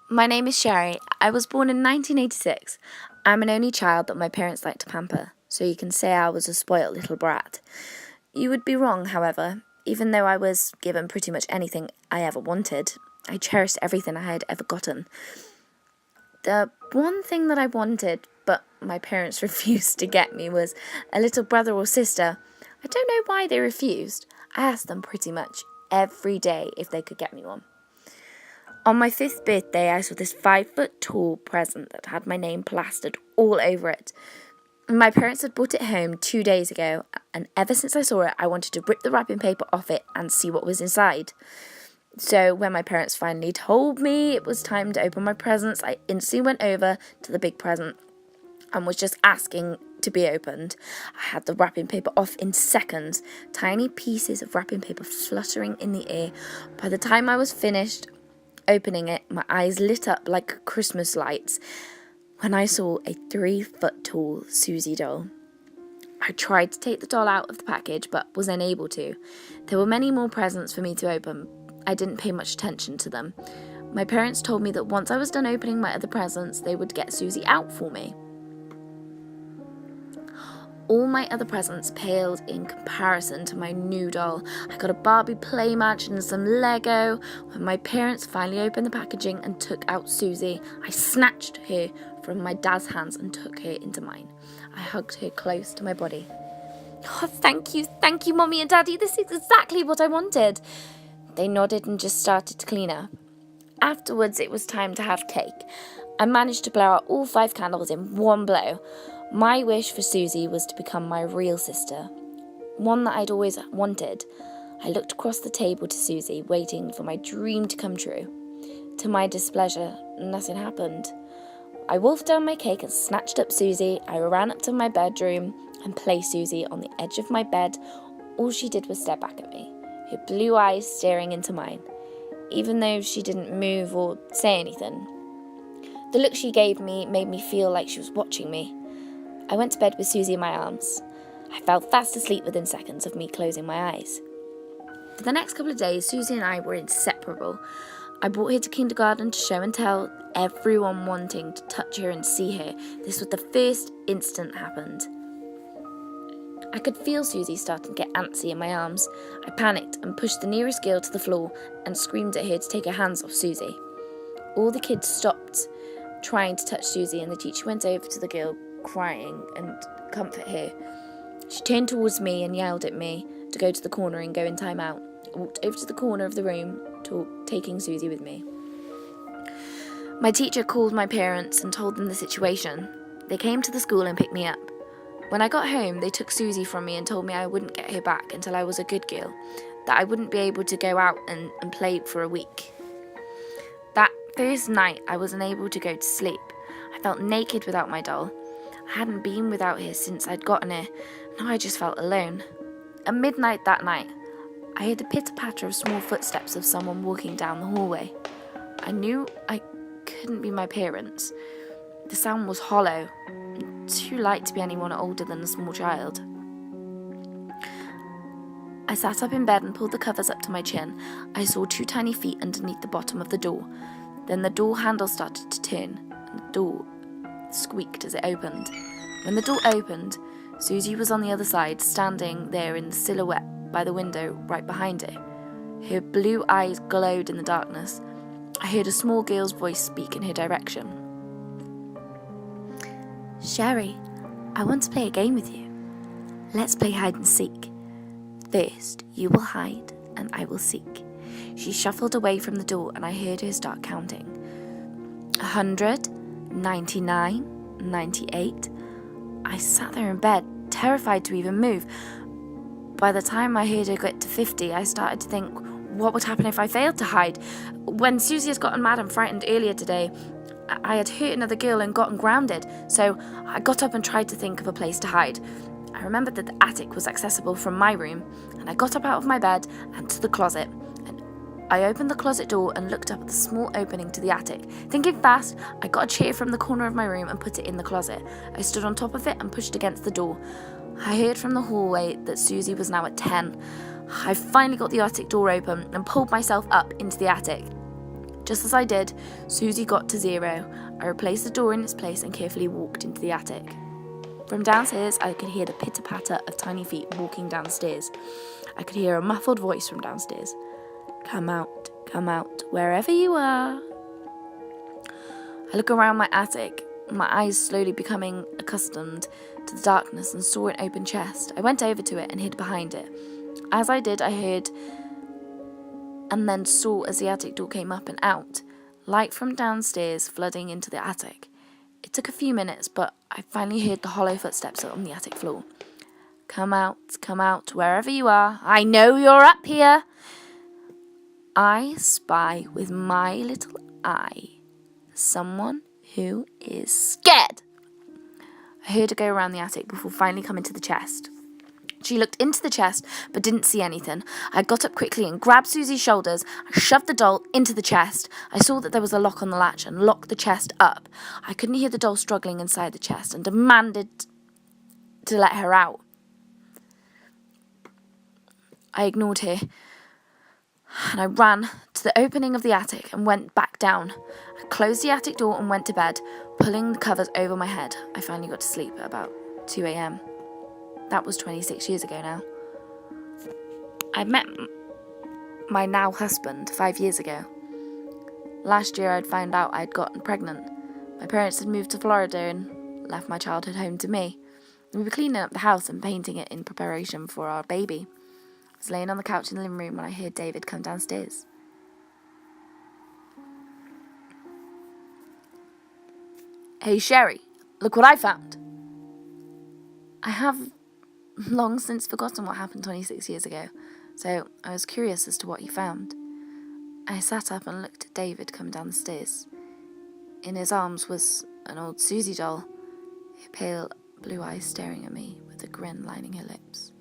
My name is Sherry. I was born in 1986. I'm an only child that my parents like to pamper, so you can say I was a spoilt little brat. You would be wrong, however. Even though I was given pretty much anything I ever wanted, I cherished everything I had ever gotten. The one thing that I wanted, but my parents refused to get me, was a little brother or sister. I don't know why they refused. I asked them pretty much every day if they could get me one. On my 5th birthday, I saw this 5-foot-tall present that had my name plastered all over it. My parents had brought it home 2 days ago, and ever since I saw it, I wanted to rip the wrapping paper off it and see what was inside. So when my parents finally told me it was time to open my presents, I instantly went over to the big present and was just asking to be opened. I had the wrapping paper off in seconds, tiny pieces of wrapping paper fluttering in the air. By the time I was finished opening it, my eyes lit up like Christmas lights when I saw a 3-foot-tall Susie doll. I tried to take the doll out of the package but was unable to. There were many more presents for me to open. I didn't pay much attention to them. My parents told me that once I was done opening my other presents, they would get Susie out for me. All my other presents paled in comparison to my new doll. I got a Barbie play match and some Lego. When my parents finally opened the packaging and took out Susie, I snatched her from my dad's hands and took her into mine. I hugged her close to my body. Oh, thank you, Mommy and Daddy. This is exactly what I wanted. They nodded and just started to clean up. Afterwards, it was time to have cake. I managed to blow out all 5 candles in one blow. My wish for Susie was to become my real sister, one that I'd always wanted. I looked across the table to Susie, waiting for my dream to come true. To my displeasure, nothing happened. I wolfed down my cake and snatched up Susie. I ran up to my bedroom and placed Susie on the edge of my bed. All she did was stare back at me, her blue eyes staring into mine, even though she didn't move or say anything. The look she gave me made me feel like she was watching me. I went to bed with Susie in my arms. I fell fast asleep within seconds of me closing my eyes. For the next couple of days, Susie and I were inseparable. I brought her to kindergarten to show and tell, everyone wanting to touch her and see her. This was the first instant happened. I could feel Susie starting to get antsy in my arms. I panicked and pushed the nearest girl to the floor and screamed at her to take her hands off Susie. All the kids stopped trying to touch Susie, and the teacher went over to the girl, crying, and comfort her. She turned towards me and yelled at me to go to the corner and go in time out. I walked over to the corner of the room, taking Susie with me. My teacher called my parents and told them the situation. They came to the school and picked me up. When I got home, they took Susie from me and told me I wouldn't get her back until I was a good girl, that I wouldn't be able to go out and play for a week. That first night, I was unable to go to sleep. I felt naked without my doll. I hadn't been without her since I'd gotten her. Now I just felt alone. At midnight that night, I heard the pitter-patter of small footsteps of someone walking down the hallway. I knew I couldn't be my parents. The sound was hollow, too light to be anyone older than a small child. I sat up in bed and pulled the covers up to my chin. I saw 2 tiny feet underneath the bottom of the door. Then the door handle started to turn, and the door squeaked as it opened. When the door opened, Susie was on the other side, standing there in the silhouette by the window right behind her. Her blue eyes glowed in the darkness. I heard a small girl's voice speak in her direction. "Sherry, I want to play a game with you. Let's play hide and seek. First, you will hide and I will seek." She shuffled away from the door and I heard her start counting. 100, 99, 98. I sat there in bed, terrified to even move. By the time I heard her get to 50, I started to think, what would happen if I failed to hide? When Susie had gotten mad and frightened earlier today, I had hurt another girl and gotten grounded, so I got up and tried to think of a place to hide. I remembered that the attic was accessible from my room, and I got up out of my bed and to the closet. And I opened the closet door and looked up at the small opening to the attic. Thinking fast, I got a chair from the corner of my room and put it in the closet. I stood on top of it and pushed against the door. I heard from the hallway that Susie was now at 10. I finally got the attic door open and pulled myself up into the attic. Just as I did, Susie got to 0. I replaced the door in its place and carefully walked into the attic. From downstairs, I could hear the pitter-patter of tiny feet walking downstairs. I could hear a muffled voice from downstairs. Come out, wherever you are. I look around my attic, my eyes slowly becoming accustomed to the darkness, and saw an open chest. I went over to it and hid behind it. As I did, I heard and then saw, as the attic door came up and out, light from downstairs flooding into the attic. It took a few minutes, but I finally heard the hollow footsteps on the attic floor. Come out, wherever you are. I know you're up here. I spy with my little eye someone who is scared. I heard her go around the attic before finally coming to the chest. She looked into the chest but didn't see anything. I got up quickly and grabbed Susie's shoulders. I shoved the doll into the chest. I saw that there was a lock on the latch and locked the chest up. I couldn't hear the doll struggling inside the chest and demanded to let her out. I ignored her and I ran to the opening of the attic and went back down. I closed the attic door and went to bed, pulling the covers over my head. I finally got to sleep at about 2 a.m. That was 26 years ago now. I met my now husband 5 years ago. Last year I'd found out I'd gotten pregnant. My parents had moved to Florida and left my childhood home to me. We were cleaning up the house and painting it in preparation for our baby. I was laying on the couch in the living room when I heard David come downstairs. Hey Sherry, look what I found. I have long since forgotten what happened 26 years ago, so I was curious as to what he found. I sat up and looked at David come down the stairs. In his arms was an old Susie doll, her pale blue eyes staring at me with a grin lining her lips.